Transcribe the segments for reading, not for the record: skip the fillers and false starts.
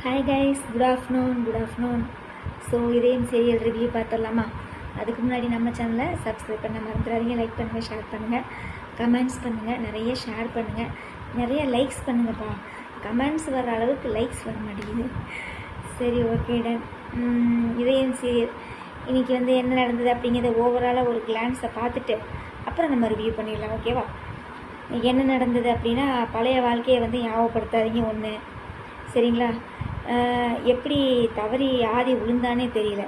Hi guys, good afternoon. So இதேம் serial review பார்த்துடலாமா? அதுக்கு முன்னாடி நம்ம சேனலை சப்ஸ்கிரைப் பண்ண மறந்துடாதீங்க. லைக் பண்ணுங்கள், ஷேர் பண்ணுங்கள், கமெண்ட்ஸ் பண்ணுங்கள், நிறைய ஷேர் பண்ணுங்கள், நிறைய லைக்ஸ் பண்ணுங்கப்பா. கமெண்ட்ஸ் வர அளவுக்கு லைக்ஸ் வர மாட்டேங்குது. சரி, ஓகே டன். இதேம் சீரியல் இன்றைக்கி என்ன நடந்தது அப்படிங்கிறத ஓவராலாக ஒரு கிளான்ஸை பார்த்துட்டு அப்புறம் நம்ம ரிவ்யூ பண்ணிடலாம், ஓகேவா? இன்றைக்கி என்ன நடந்தது அப்படின்னா, பழைய வாழ்க்கையை ஞாபகப்படுத்தாதீங்க ஒன்று, சரிங்களா? எப்படி தவறி ஆதி விழுந்தானே தெரியல.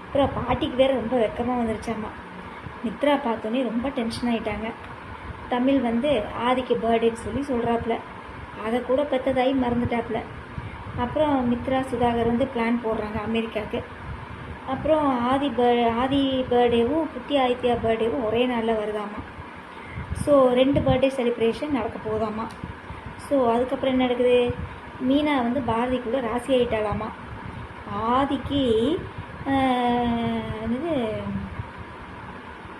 அப்புறம் பாட்டிக்கு வேறு ரொம்ப வெக்கமாக வந்துருச்சாம்மா. மித்ரா பார்த்தோன்னே ரொம்ப டென்ஷன் ஆகிட்டாங்க. தமிழ் ஆதிக்கு பர்த்டேன்னு சொல்கிறாப்புல, அதை கூட பெற்றதாகி மறந்துட்டாப்புல. அப்புறம் மித்ரா சுதாகர் பிளான் போடுறாங்க அமெரிக்காவுக்கு. அப்புறம் ஆதி பர்த்டேவும் குட்டி ஆதித்யா பர்த்டேவும் ஒரே நாளில் வருதாம்மா. ஸோ 2 பர்த்டே செலிப்ரேஷன் நடக்க போகுதாம்மா. ஸோ அதுக்கப்புறம் என்ன நடக்குது? மீனா பாரதி கூட ராசி ஆகிட்டாலாமா. ஆதிக்கு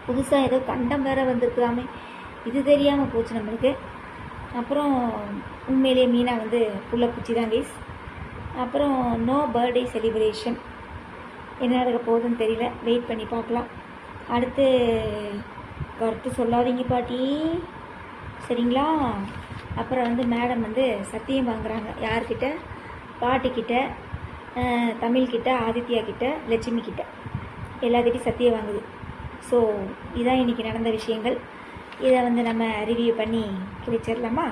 புதுசாக ஏதோ கண்டம் வேற வந்திருக்குதாமே, இது தெரியாமல் போச்சு நம்மளுக்கு. அப்புறம் உண்மையிலேயே மீனா புள்ள பூச்சி தான் கைஸ். அப்புறம் நோ பர்த்டே செலிப்ரேஷன். என்ன நடக்க போகுதுன்னு தெரியல, வெயிட் பண்ணி பார்க்கலாம். அடுத்து கருத்து சொல்லாதீங்க பாட்டி, சரிங்களா? அப்புறம் மேடம் சத்தியம் வாங்குறாங்க. யார்கிட்ட? பாட்டிக்கிட்ட, தமிழ்கிட்ட, ஆதித்யா கிட்ட, லட்சுமி கிட்ட, எல்லாத்திட்டையும் சத்தியம் வாங்குது. ஸோ இதான் இன்றைக்கி நடந்த விஷயங்கள். இதை நம்ம ரிவ்யூ பண்ணி கிழிச்சிடலாமா?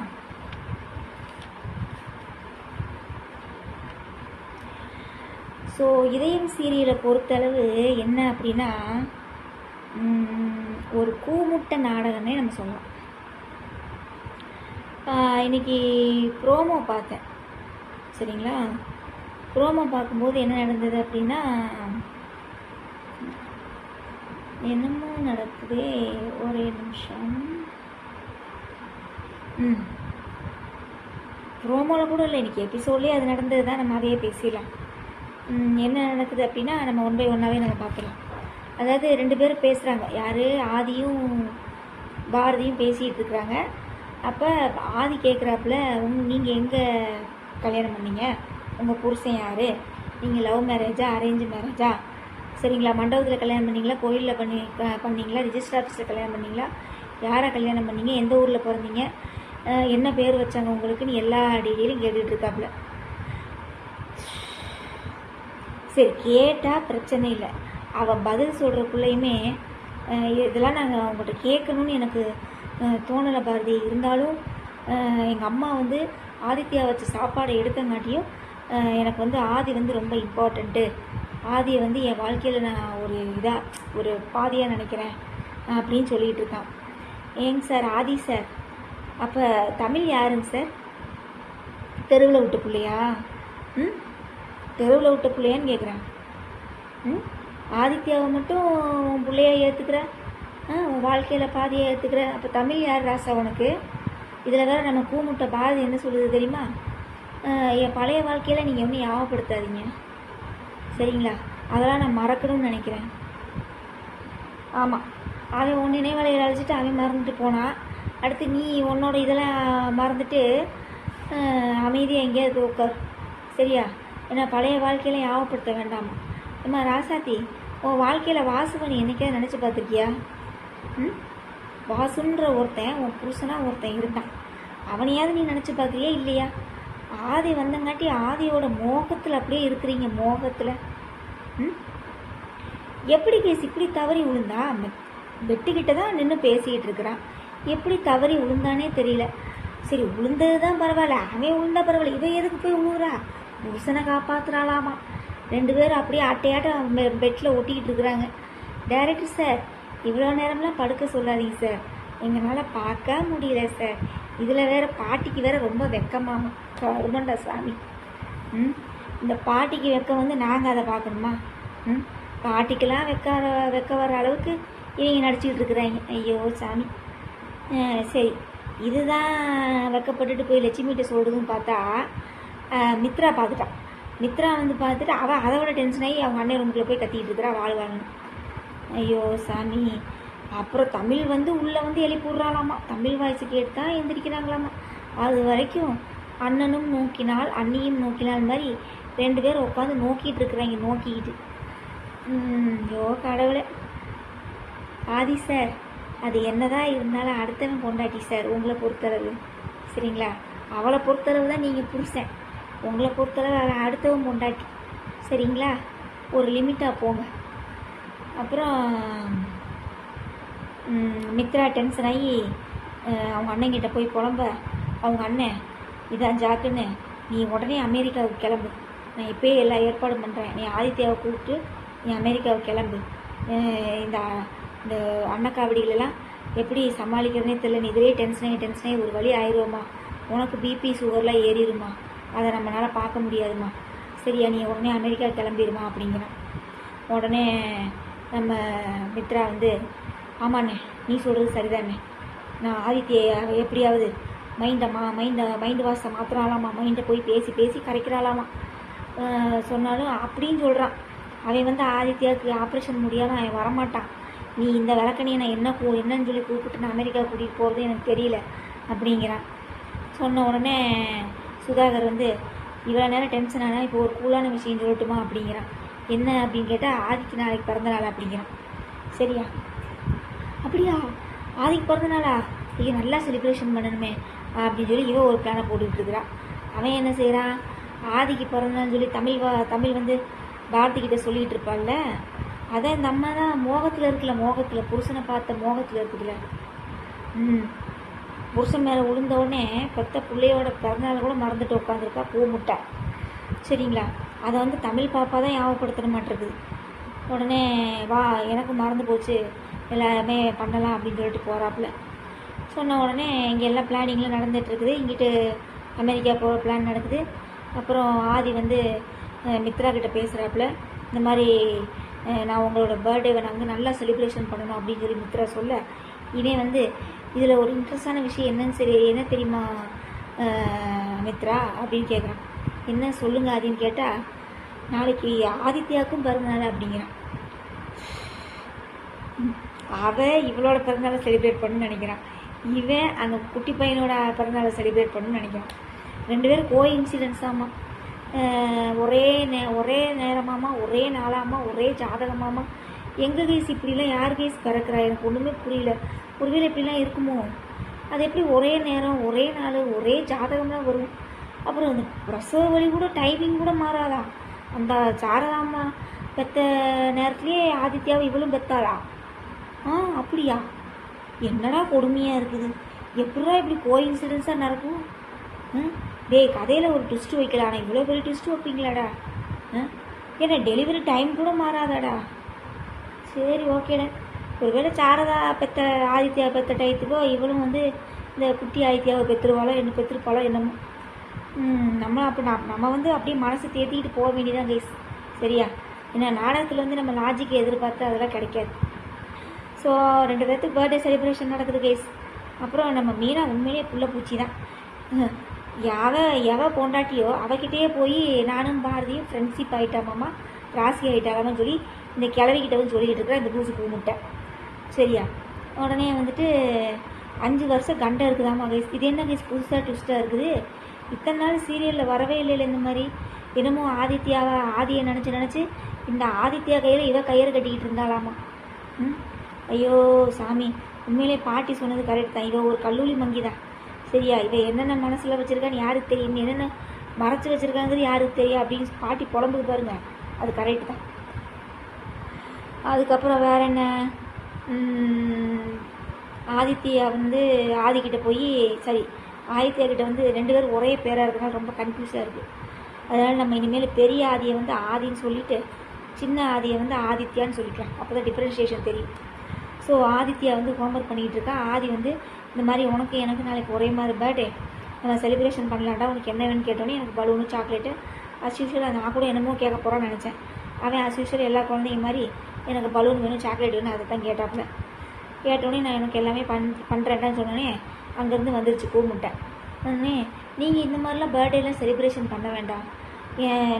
ஸோ இதயம் சீரியலை பொறுத்தளவு என்ன அப்படின்னா, ஒரு கூமுட்ட நாடகமே நம்ம சொல்லலாம். இன்றைக்கி ப்ரோமோ பார்த்தேன், சரிங்களா? ப்ரோமோ பார்க்கும்போது என்ன நடந்தது அப்படின்னா, என்னமோ நடக்குதே, ஒரே நிமிஷம். ப்ரோமோவில் கூட இல்லை, இன்றைக்கி எபிசோட்லேயே அது நடந்தது தான். நம்ம அதையே பேசிடலாம். என்ன நடக்குது அப்படின்னா, நம்ம 1 by 1 நம்ம பார்க்கலாம். அதாவது 2 பேரும் பேசுகிறாங்க. யார்? ஆதியும் பாரதியும் பேசிகிட்டு இருக்கிறாங்க. அப்போ ஆதி கேட்குறாப்புல, நீங்கள் எங்கே கல்யாணம் பண்ணீங்க? உங்கள் புருஷன் யார்? நீங்கள் லவ் மேரேஜா, அரேஞ்ச் மேரேஜா? சரிங்களா? மண்டபத்தில் கல்யாணம் பண்ணிங்களா, கோயிலில் பண்ணிங்களா, ரிஜிஸ்டர் ஆஃபீஸில் கல்யாணம் பண்ணிங்களா, யாரை கல்யாணம் பண்ணீங்க, எந்த ஊரில் பிறந்தீங்க, என்ன பேர் வச்சாங்க உங்களுக்குன்னு எல்லா டீட்டெயிலும் கேட்டுட்டு இருக்காப்புல. சரி, கேட்டால் பிரச்சனை இல்லை. அவள் பதில் சொல்கிறக்குள்ளேயுமே இதெல்லாம் நாங்கள் அவங்கள்ட்ட கேட்கணும்னு எனக்கு தோணலை பாரதி. இருந்தாலும் எங்கள் அம்மா ஆதித்யா வச்ச சாப்பாடை எடுத்தங்காட்டியும் எனக்கு ஆதி ரொம்ப இம்பார்ட்டண்ட்டு. ஆதியை என் வாழ்க்கையில் நான் ஒரு பாதியாக நினைக்கிறேன் அப்படின்னு சொல்லிகிட்டு இருக்கான். ஏங்க சார், ஆதி சார், அப்போ தமிழ் யாருங்க சார்? தெருவில் விட்ட பிள்ளையா? தெருவில் விட்ட பிள்ளையான்னு கேட்குறேன். ஆதித்யாவை மட்டும் பிள்ளையா ஏற்றுக்கிற, உன் வாழ்க்கையில் பாதியை ஏற்றுக்கிற, அப்போ தமிழ் யார் ராசா உனக்கு? இதில் வேறு நம்ம கூமுட்ட பாரதி என்ன சொல்லுது தெரியுமா? என் பழைய வாழ்க்கையில் நீங்கள் ஒன்றும் ஞாபகப்படுத்தாதீங்க, சரிங்களா? அதெல்லாம் நான் மறக்கணும்னு நினைக்கிறேன். ஆமாம், அவன் உன் நினைவலையில் அழைச்சிட்டு அவன் மறந்துட்டு போனான். அடுத்து நீ உன்னோட இதெல்லாம் மறந்துட்டு அமைதியாக எங்கேயாவது உட்கார், சரியா? ஏன்னா பழைய வாழ்க்கையில் ஞாபகப்படுத்த வேண்டாமா? அம்மா ராசாத்தி, உன் வாழ்க்கையில் வாசுவனி என்னைக்காவது நினச்சி பார்த்துருக்கியா? வாசுன்ற ஒருத்தன் உன் புருஷனாக ஒருத்தன் இருந்தான், அவனையாவது நீ நினச்சி பார்க்குறியா இல்லையா? ஆதி வந்தங்காட்டி ஆதியோட மோகத்தில் அப்படியே இருக்கிறீங்க, மோகத்தில். எப்படி கேஸ் இப்படி தவறி விழுந்தா? வெட்டுக்கிட்ட தான் நின்று பேசிக்கிட்டு இருக்கிறான், எப்படி தவறி விழுந்தானே தெரியல. சரி, விழுந்தது தான் பரவாயில்ல, அவன் விழுந்தா பரவாயில்ல, இவன் எதுக்கு போய் விழுகுறா? புருஷனை காப்பாற்றுறாளாமா. 2 பேரும் அப்படியே ஆட்டையாட்ட பெட்டில் ஒட்டிக்கிட்டு இருக்கிறாங்க. டைரக்டர் சார், இவ்வளோ நேரம்லாம் படுக்க சொல்லாதீங்க சார், எங்களால் பார்க்க முடியல சார். இதில் வேறு பாட்டிக்கு வேறு ரொம்ப வெக்கமாமா. கருமண்டா சாமி. இந்த பாட்டிக்கு வெக்கம் நாங்கள் அதை பார்க்கணுமா? பாட்டிக்கெல்லாம் வெக்க வர அளவுக்கு இவங்க நடிச்சிக்கிட்டு இருக்கிறாங்க. ஐயோ சாமி. சரி, இதுதான் வெக்கப்பட்டுட்டு போய் லட்சுமிகிட்ட சொல்கிறதுன்னு பார்த்தா மித்ரா பார்த்துட்டான். மித்ரா பார்த்துட்டு அவள் அதை விட டென்ஷன் ஆகி அவங்க அண்ணன் ரூமுக்குள்ளே போய் கத்திக்கிட்டு இருக்கிறா, வாழ்வாங்க. ஐயோ சாமி. அப்புறம் தமிழ் உள்ளே எழுப்பி விட்றாளாமா. தமிழ் வாய்ஸு கேட்டு தான் எந்திரிக்கிறாங்களாமா. அது வரைக்கும் அண்ணனும் நோக்கினால் அண்ணியும் நோக்கினால் மாதிரி 2 பேர் உட்காந்து நோக்கிட்டு இருக்கிறாங்க, நோக்கிக்கிட்டு. ஐயோ கடவுளே. ஆதி சார், அது என்னதான் இருந்தாலும் அடுத்தவன் பொண்டாட்டி சார் உங்களை பொறுத்தளவு, சரிங்களா? அவளை பொறுத்தளவு தான் நீங்கள் புருஷன், உங்களை பொறுத்தளவு அவன் அடுத்தவன் பொண்டாட்டி, சரிங்களா? ஒரு லிமிட்டாக போங்க. அப்புறம் மித்ரா டென்ஷன் ஆகி அவங்க அண்ணங்கிட்ட போய் புலம்ப, அவங்க அண்ணன் இதான் ஜாக்குன்னு நீ உடனே அமெரிக்காவுக்கு கிளம்பு, நான் இப்போயே எல்லா ஏற்பாடும் பண்ணுறேன், நீ ஆதித்யாவை கூப்பிட்டு நீ அமெரிக்காவுக்கு கிளம்பு, இந்த இந்த அன்னக்காவடிகளெல்லாம் எப்படி சமாளிக்கிறதுனே தெரியல, நீ இதிலே டென்ஷனாகி ஒரு வழி ஆயிடுவோம்மா, உனக்கு பிபி சுகர்லாம் ஏறிடுமா, அதை நம்மளால் பார்க்க முடியாதுமா, சரியா? நீ உடனே அமெரிக்கா கிளம்பிடுமா அப்படிங்கிறான். உடனே நம்ம மித்ரா வந்து, ஆமாண்ணே நீ சொல்கிறது சரிதானே, நான் ஆதித்யை எப்படியாவது மைண்டு வாசை மாத்திராலாமா, மைண்டை போய் பேசி பேசி கரைக்கிறாளாமா சொன்னாலும் அப்படின்னு சொல்கிறான். அவன் வந்து ஆதித்யாவுக்கு ஆப்ரேஷன் முடியாமல் அவன் வரமாட்டான், நீ இந்த விளக்கணியை நான் என்னன்னு சொல்லி கூப்பிட்டு நான் அமெரிக்கா கூட்டிகிட்டு போகிறது எனக்கு தெரியல அப்படிங்கிறான். சொன்ன உடனே சுதாகர் வந்து, இவ்வளோ நேரம் டென்ஷன் ஆனால் இப்போ ஒரு கூலான விஷயம் சொல்லட்டுமா அப்படிங்கிறான். என்ன அப்படின்னு கேட்டால், ஆதிக்கு நாளைக்கு பிறந்தநாள் அப்படிங்கிறான். சரியா? அப்படியா, ஆதிக்கு பிறந்தநாளா, இங்கே நல்லா செலிப்ரேஷன் பண்ணணுமே அப்படின்னு சொல்லி இவன் ஒரு பிளானை போட்டுக்கிட்டு இருக்கிறான். அவன் என்ன செய்கிறான், ஆதிக்கு பிறந்தநாள்னு சொல்லி தமிழ் வந்து பாரதிக்கிட்ட சொல்லிகிட்டு இருப்பாள்ல, அதை இந்த அம்மா தான் மோகத்தில் இருக்குல்ல, மோகத்தில் புருஷனை பார்த்த மோகத்தில் இருக்குதுல்ல, புருஷன் மேலே விழுந்த உடனே பெத்த பிள்ளையோட பிறந்தநாள் கூட மறந்துட்டு உட்காந்துருக்கா பூ முட்டை, சரிங்களா? அதை வந்து தமிழ் பாப்பா தான் ஞாபகப்படுத்த மாட்டிருக்குது. உடனே வா எனக்கு மறந்து போச்சு எல்லாமே பண்ணலாம் அப்படின்னு சொல்லிட்டு போகிறாப்புல. சொன்ன உடனே இங்கே எல்லாம் பிளானிங்லாம் நடந்துகிட்ருக்குது, இங்கிட்டு அமெரிக்கா போகிற பிளான் நடக்குது. அப்புறம் ஆதி வந்து மித்ரா கிட்ட பேசுகிறாப்புல, இந்த மாதிரி நான் உங்களோட பர்த்டேவை நாங்கள் நல்லா செலிப்ரேஷன் பண்ணணும் அப்படின்னு சொல்லி மித்ரா சொல்ல, இவன் வந்து இதில் ஒரு இன்ட்ரெஸ்டான விஷயம் என்னன்னு சரி என்ன தெரியுமா மித்ரா அப்படின்னு கேட்குறான். என்ன சொல்லுங்க ஆதின்னு கேட்டால், நாளைக்கு ஆதித்யாவுக்கும் பிறந்தநாள் அப்படிங்கிறான். அவன் இவளோட பிறந்தநாளை செலிப்ரேட் பண்ணணும்னு நினைக்கிறான், இவன் அந்த குட்டி பையனோட பிறந்தநாளை செலிப்ரேட் பண்ணணும்னு நினைக்கிறான். 2 பேரும் கோ இன்சிடென்ட்ஸாமா, ஒரே நேரமாமா, ஒரே நாளாமா, ஒரே ஜாதகமாமா. எங்கள் கேஸ் இப்படிலாம் யார் கேஸ் பிறக்கிறா, எனக்கு ஒன்றுமே புரியல. ஒருவேளை இப்படிலாம் இருக்குமோ, அது எப்படி ஒரே நேரம் ஒரே நாள் ஒரே ஜாதகம் தான் வரும்? அப்புறம் அந்த பிரசவ வழி கூட டைமிங் கூட மாறாதா? அந்த சாரதாம்மா பெற்ற நேரத்துலேயே ஆதித்யாவை இவளும் பெற்றாளா? அப்படியா? என்னடா கொடுமையாக இருக்குது, எப்படா இப்படி கோ இன்சிடென்ஸாக நடக்கும்? டேய் கதையில் ஒரு ட்விஸ்ட்டு வைக்கலாம், ஆனால் இவ்வளோ பெரிய ட்விஸ்ட்டு வைப்பீங்களாடா? ஏன்னா டெலிவரி டைம் கூட மாறாதாடா? சரி ஓகேடா, ஒருவேளை சாரதா பெற்ற ஆதித்யா பெற்ற டயத்துக்கோ இவளும் வந்து இந்த குட்டி ஆதித்யாவை பெற்றுருவாளோ என்ன பெற்றுருப்பாளோ என்னமோ. நம்ம வந்து அப்படியே மனசை தேத்திக்கிட்டு போக வேண்டியதான் கைஸ், சரியா? ஏன்னா நாடகத்தில் வந்து நம்ம லாஜிக்கை எதிர்பார்த்து அதெல்லாம் கிடைக்காது. ஸோ 2 பேர்த்துக்கு பர்த்டே செலிப்ரேஷன் நடக்குது கைஸ். அப்புறம் நம்ம மீனா உண்மையிலே புள்ள பூச்சி தான். எவ பொண்டாட்டியோ அவகிட்டே போய் நானும் பாரதியும் ஃப்ரெண்ட்ஷிப் ஆகிட்டாமாம்மா, ராசி ஆகிட்டாலாமான்னு சொல்லி இந்த கிழவிக்கிட்ட வந்து சொல்லிகிட்டு இருக்கிறேன் இந்த பூசு பூ முட்டை, சரியா? உடனே வந்துட்டு 5 வருஷம் கண்டை இருக்குதாம்மா கைஸ். இது என்ன கைஸ் புதுசாக ட்விஸ்ட்டாக இருக்குது? இத்தனை நாள் சீரியலில் வரவே இல்லைல்ல இந்த மாதிரி. என்னமோ ஆதியை நினச்சி இந்த ஆதித்யா கையில் இவ கயிறு கட்டிக்கிட்டு இருந்தாலாமா. ஐயோ சாமி, உண்மையிலே பாட்டி சொன்னது கரெக்ட் தான், இவ ஒரு கல்லூரி மங்கி தான், சரியா? இவ என்னென்ன மனசில் வச்சுருக்கான்னு யாருக்கு தெரியும், என்னென்ன மறைச்சி வச்சுருக்காங்கிறது யாருக்கு தெரியும் அப்படின்னு பாட்டி புலம்புக்கு பாருங்க, அது கரெக்டு தான். அதுக்கப்புறம் வேற என்ன, ஆதித்யா வந்து ஆதிக்கிட்ட போய் ஆதித்யா கிட்ட வந்து 2 பேரும் ஒரே பேராக இருக்கனால ரொம்ப கன்ஃபியூஸாக இருக்குது. அதனால் நம்ம இனிமேல் பெரிய ஆதியை வந்து ஆதின்னு சொல்லிவிட்டு சின்ன ஆதியை வந்து ஆதித்யான்னு சொல்லிக்கலாம், அப்போ தான் டிஃப்ரென்ஷியேஷன் தெரியும். ஸோ ஆதித்யா வந்து ஹோம்ஒர்க் பண்ணிகிட்டு இருக்கா. ஆதி வந்து இந்த மாதிரி உனக்கு எனக்கு நாளைக்கு ஒரே மாதிரி பர்த்டே நம்ம செலிப்ரேஷன் பண்ணலாண்டா, உனக்கு என்ன வேணும்னு கேட்டோன்னே எனக்கு பலூனு சாக்லேட்டு அஸ் யூஷுவல், நான் கூட என்னமோ கேட்க போகிறான்னு நினச்சேன். அவன் அஸ் யூஷுவல் எல்லா குழந்தைங்க மாதிரி எனக்கு பலூன் வேணும் சாக்லேட் வேணும் அதை தான் கேட்டாப்புல. கேட்டோடனே நான் எனக்கு எல்லாமே பண்ணுறேன்டான்னு சொன்னோன்னே அங்கேருந்து வந்துருச்சு கூமுட்டை. உடனே நீங்கள் இந்த மாதிரிலாம் பர்த்டேலாம் செலிப்ரேஷன் பண்ண வேண்டாம்,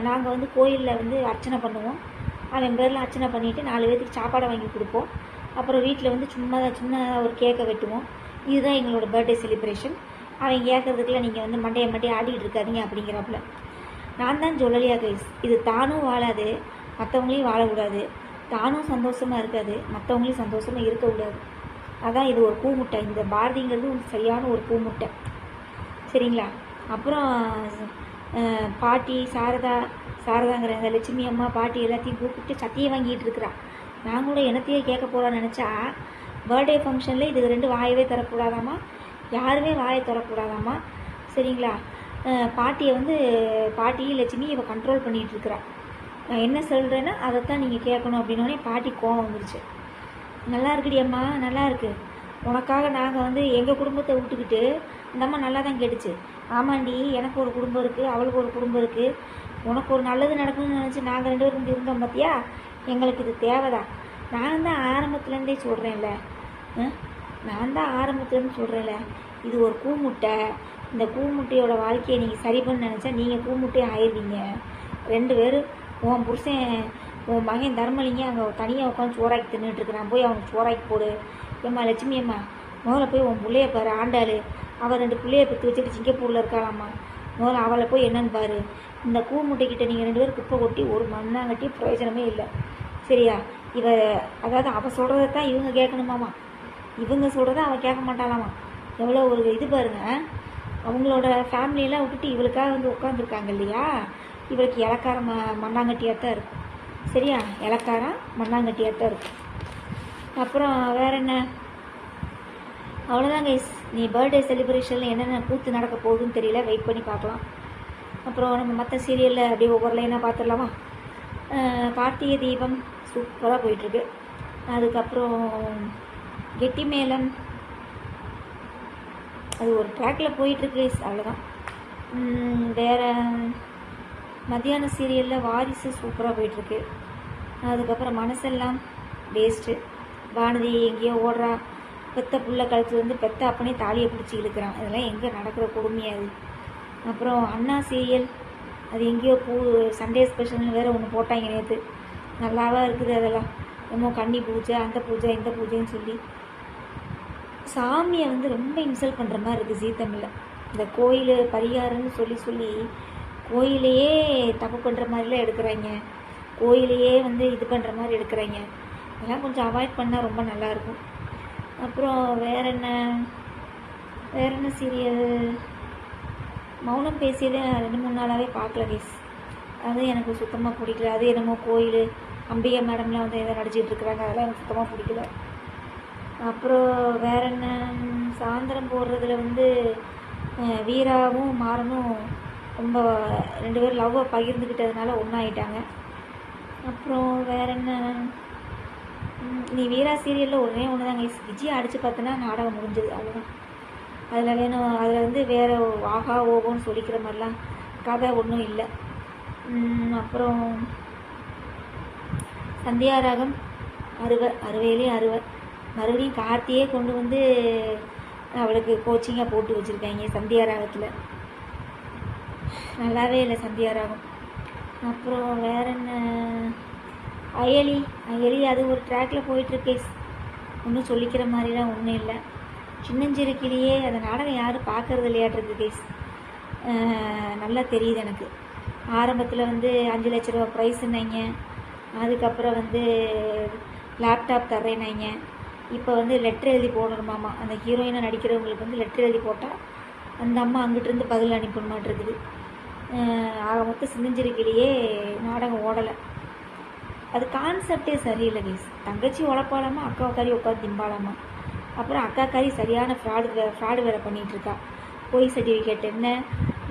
நாங்கள் வந்து கோயிலில் வந்து அர்ச்சனை பண்ணுவோம், அவன் பேரில் அர்ச்சனை பண்ணிவிட்டு 4 பேருக்கு சாப்பாடை வாங்கி கொடுப்போம், அப்புறம் வீட்டில் வந்து சின்ன ஒரு கேக்கை வெட்டுவோம், இதுதான் எங்களோட பர்த்டே செலிப்ரேஷன். அவன் கேட்கறதுக்குள்ள நீங்கள் வந்து மண்டையை ஆடிக்கிட்டு இருக்காதீங்க அப்படிங்கிறாப்புல. நான் தான் சொல்லலையா கைஸ், இது தானும் வாழாது, மற்றவங்களையும் வாழக்கூடாது, தானும் சந்தோஷமாக இருக்காது, மற்றவங்களையும் சந்தோஷமாக இருக்கக்கூடாது. அதான் இது ஒரு பூமுட்டை. இந்த பாரதிங்கிறது சரியான ஒரு பூமுட்டை, சரிங்களா? அப்புறம் பாட்டி சாரதாங்கிற அந்த லட்சுமி அம்மா பாட்டி எல்லாத்தையும் கூப்பிட்டு சத்தியை வாங்கிட்டு இருக்கிறா. நான் கூட என்னத்தையே கேட்க போகிறான்னு நினச்சா, பர்த்டே ஃபங்க்ஷனில் இது 2 வாயவே தரக்கூடாதாம்மா, யாருமே வாயை தரக்கூடாதாம்மா, சரிங்களா? பாட்டியை வந்து பாட்டியும் லட்சுமி இவ கண்ட்ரோல் பண்ணிகிட்டு இருக்கிறா. நான் என்ன சொல்கிறேன்னா அதைத்தான் நீங்கள் கேட்கணும் அப்படின்னோடனே பாட்டி கோவம் வந்துருச்சு. நல்லா இருக்குடி அம்மா, நல்லா இருக்கு, உனக்காக நாங்கள் வந்து எங்கள் குடும்பத்தை விட்டுக்கிட்டு இந்த அம்மா நல்லா தான் கேட்டுச்சு. ஆமாண்டி, எனக்கு ஒரு குடும்பம் இருக்குது, அவளுக்கு ஒரு குடும்பம் இருக்குது, உனக்கு ஒரு நல்லது நடக்கணும்னு நினச்சி நாங்கள் 2 பேரும் இருந்தோம் பார்த்தியா, எங்களுக்கு இது தேவைதான். நான் தான் ஆரம்பத்துலேருந்தே சொல்கிறேன்ல, இது ஒரு கூமுட்டை. இந்த கூமுட்டையோட வாழ்க்கையை நீங்கள் சரி பண்ண நினச்சா நீங்கள் கூமுட்டையே ஆயிடுவீங்க. 2 பேரும் உன் புருஷன் உன் மகன் தர்மலிங்க அங்கே தனியாக உட்காந்து சோறாக்கி தின்னுட்டு இருக்கிறான், போய் அவனுக்கு சோறாக்கி போடு. ஏம்மா லட்சுமி அம்மா, முதல்ல போய் உன் பிள்ளைய பாரு, ஆண்டாள் அவள் 2 பிள்ளைய பெற்று வச்சுட்டு சிங்கப்பூரில் இருக்காளாம்மா, முதல்ல அவளை போய் என்னன்னு பாரு. இந்த கூமுட்டைக்கிட்ட நீங்கள் 2 பேரும் குப்பை கொட்டி ஒரு மண்ணாங்கட்டி பிரயோஜனமே இல்லை, சரியா? அதாவது அவள் சொல்கிறத தான் இவங்க கேட்கணுமாம்மா, இவங்க சொல்கிறத அவள் கேட்க மாட்டாளாமா. எவ்வளோ ஒரு இது பாருங்க, அவங்களோட ஃபேமிலியெல்லாம் விட்டுட்டு இவளுக்காக வந்து உட்காந்துருக்காங்க இல்லையா? இவளுக்கு இலக்கார மண்ணாங்கட்டியாக தான் இருக்கும், சரியா? இலக்காரம் மண்ணாங்கட்டியாக தான் இருக்கும். அப்புறம் வேற என்ன, அவ்வளோதான் கைஸ். நீ பர்த்டே செலிப்ரேஷனில் என்னென்ன கூத்து நடக்க போகுதுன்னு தெரியல, வெயிட் பண்ணி பார்க்கலாம். அப்புறம் நம்ம மற்ற சீரியலில் அப்படியே ஒவ்வொரு லைனாக பார்த்துடலாமா? கார்த்திகை தீபம் சூப்பராக போயிட்டுருக்கு. அதுக்கப்புறம் கெட்டி மேளம் அது ஒரு ட்ராக்கில் போயிட்டுருக்கு, அவ்வளோதான். வேறு மத்தியான சீரியலில் வாரிசு சூப்பராக போயிட்டுருக்கு. அதுக்கப்புறம் மனசெல்லாம் வேஸ்ட்டு, வானதி எங்கேயோ ஓடுறா, பெத்த புள்ள கழுத்துல வந்து பெத்த அப்பனே தாலியை பிடிச்சி இழுக்கிறான், இதெல்லாம் எங்கே நடக்கிற கொடுமையாது. அப்புறம் அண்ணா சீரியல் அது எங்கேயோ சண்டே ஸ்பெஷல்னு வேறு ஒன்று போட்டாங்க நேற்று, நல்லாவா இருக்குது. அதெல்லாம் என்னமோ கன்னி பூஜை, அந்த பூஜை, இந்த பூஜைன்னு சொல்லி சாமியை வந்து ரொம்ப இன்சல்ட் பண்ணுற மாதிரி இருக்குது ஜீ தமிழில். இந்த கோயில் பரிகாரம்னு சொல்லி கோயிலையே தப்பு பண்ணுற மாதிரிலாம் எடுக்கிறாங்க, கோயிலையே வந்து இது பண்ணுற மாதிரி எடுக்கிறாங்க. அதெல்லாம் கொஞ்சம் அவாய்ட் பண்ணால் ரொம்ப நல்லாயிருக்கும். அப்புறம் வேற என்ன சீரியல், மௌனம் பேசியதே 2-3 நாளாகவே பார்க்கல கைஸ், அது எனக்கு சுத்தமாக பிடிக்கல. அது என்னமோ கோயில் அம்பிகா மேடம்லாம் வந்து எதை நடிச்சிட்டு இருக்கிறாங்க, அதெல்லாம் எனக்கு சுத்தமாக பிடிக்கல. அப்புறம் வேற என்ன, சாயந்தரம் போடுறதுல வந்து வீராவும் மாறனும் ரொம்ப 2 பேரும் லவ்வை பகிர்ந்துக்கிட்டதுனால ஒன்றாயிட்டாங்க. அப்புறம் வேற என்ன, நீ வீரா சீரியலில் ஒன்றே ஒன்று தான் கைஸ், விஜய் அடித்து பார்த்தோன்னா நாடகம் முடிஞ்சது, அவ்வளோதான். அதில் வேணும், அதில் வந்து வேறு ஆகா ஓகோன்னு சொல்லிக்கிற மாதிரிலாம் கதை ஒன்றும் இல்லை. அப்புறம் சந்தியாராகம் அறுவையிலே மறுபடியும் கார்த்தியே கொண்டு வந்து அவளுக்கு கோச்சிங்காக போட்டு வச்சுருக்காங்க சந்தியாராகத்தில், நல்லாவே இல்லை சந்தியாராகம். அப்புறம் வேற என்ன, அயலி அது ஒரு ட்ராக்கில் போயிட்டுருக்கு, ஒன்றும் சொல்லிக்கிற மாதிரிலாம் ஒன்றும் இல்லை. சின்னஞ்சிறுக்கிலேயே அந்த நாடகம் யாரும் பார்க்கறது இல்லையாட்டிருக்கு கேஸ், நல்லா தெரியுது எனக்கு. ஆரம்பத்தில் வந்து 5 லட்ச ரூபா ப்ரைஸுன்னாங்க, அதுக்கப்புறம் வந்து லேப்டாப் தர்றேன்னாங்க, இப்போ வந்து லெட்ரு எழுதி போடணுமாம்மா. அந்த ஹீரோயினாக நடிக்கிறவங்களுக்கு வந்து லெட்ரு எழுதி போட்டால் அந்த அம்மா அங்கிட்டிருந்து பதில் அனுப்பணுமாட்டிருக்குது. ஆக மொத்தம் சின்னஞ்சிறுக்கிலேயே நாடகம் ஓடலை. அது கான்செப்டே சரியில்லை கேஸ். தங்கச்சி உழப்பாலாமா, அக்காக்காரி உட்காந்து திம்பாலாமா, அப்புறம் அக்காக்காரி சரியான ஃப்ராடு வேலை பண்ணிகிட்ருக்கா. போய் சர்டிஃபிகேட் என்ன,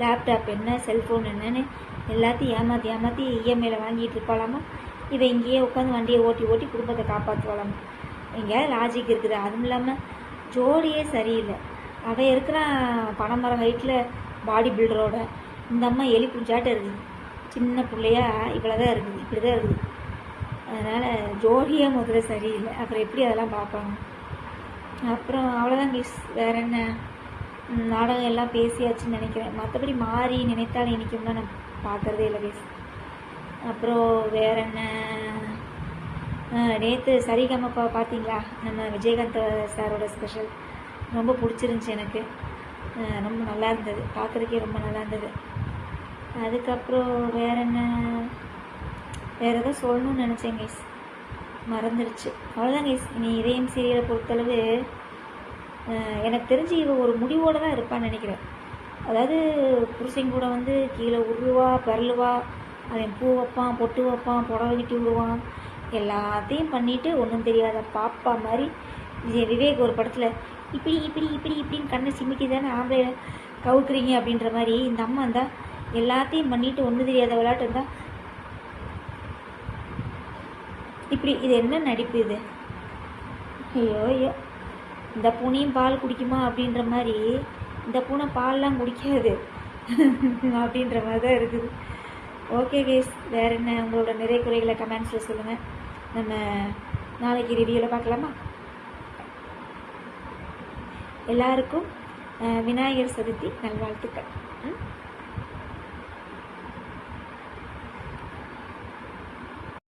லேப்டாப் என்ன, செல்ஃபோன் என்னன்னு எல்லாத்தையும் ஏமாற்றி இஎம்ஐயில் வாங்கிட்டு இருப்பாளாமா. இதை இங்கேயே உட்காந்து வண்டியை ஓட்டி குடும்பத்தை காப்பாற்றுவாளாமா. எங்கேயாவது லாஜிக் இருக்குது? அதுவும் இல்லாமல் ஜோடியே சரியில்லை. அவன் இருக்கிறான் பனைமரம் ஹைட்டில் பாடி பில்டரோட, இந்த அம்மா எலி குஞ்சாட்டம் இருக்குது, சின்ன பிள்ளையா இவ்வளோ தான் இருக்குது, இப்படி தான் இருக்குது. அதனால் ஜோடியே முதல்ல சரியில்லை, அப்புறம் எப்படி அதெல்லாம் பார்ப்பாங்க? அப்புறம் அவ்வளோதான் கேஸ். வேறு என்ன, நாடகம் எல்லாம் பேசியாச்சுன்னு நினைக்கிறேன். மற்றபடி மாறி நினைத்தால் இன்றைக்கும் தான் நான் பார்க்குறதே இல்லை கேஸ். அப்புறம் வேறு என்ன, நேற்று சரிகமப்பா பார்த்தீங்களா? நம்ம விஜயகாந்த் சாரோட ஸ்பெஷல் ரொம்ப பிடிச்சிருந்துச்சி எனக்கு. ரொம்ப நல்லா இருந்தது, பார்க்குறதுக்கே ரொம்ப நல்லா இருந்தது. அதுக்கப்புறம் வேறு என்ன, வேறு எதோ சொல்லணும்னு நினச்சேன் கைஸ், மறந்துடுச்சு. அவ்வளோதான் கைஸ். இனி இதயம் சீரியலை பொறுத்தளவு எனக்கு தெரிஞ்சு இவ ஒரு முடிவோடு தான் இருப்பான்னு நினைக்கிறேன். அதாவது புருஷன் கூட வந்து கீழே உருவா பரலுவா, அவன் பூ வைப்பான், பொட்டு வைப்பான், புடவை கட்டி விடுவான், எல்லாத்தையும் பண்ணிவிட்டு ஒன்றும் தெரியாத பாப்பா மாதிரி விவேக் ஒரு படத்தில் இப்படி இப்படி இப்படி இப்படின்னு கண்ணை சிமிக்கி தானே ஆம்பளை கவுக்குறீங்க அப்படின்ற மாதிரி இந்த அம்மா இருந்தால் எல்லாத்தையும் பண்ணிவிட்டு ஒன்றும் தெரியாத விளையாட்டு இருந்தால் இப்படி. இது என்ன நடிப்பு இது? ஐயோ ஐயோ, இந்த பூனையும் பால் குடிக்குமா அப்படின்ற மாதிரி இந்த பூனை பால்லாம் குடிக்காது அப்படின்ற மாதிரி தான் இருக்குது. ஓகே கேஸ், வேறு என்ன உங்களோட நிறைய குறைகளை கமெண்ட்ஸில் சொல்லுங்கள். நம்ம நாளைக்கு ரிவ்யூவில் பார்க்கலாமா? எல்லாருக்கும் விநாயகர் சதுர்த்தி நல்வாழ்த்துக்கள்.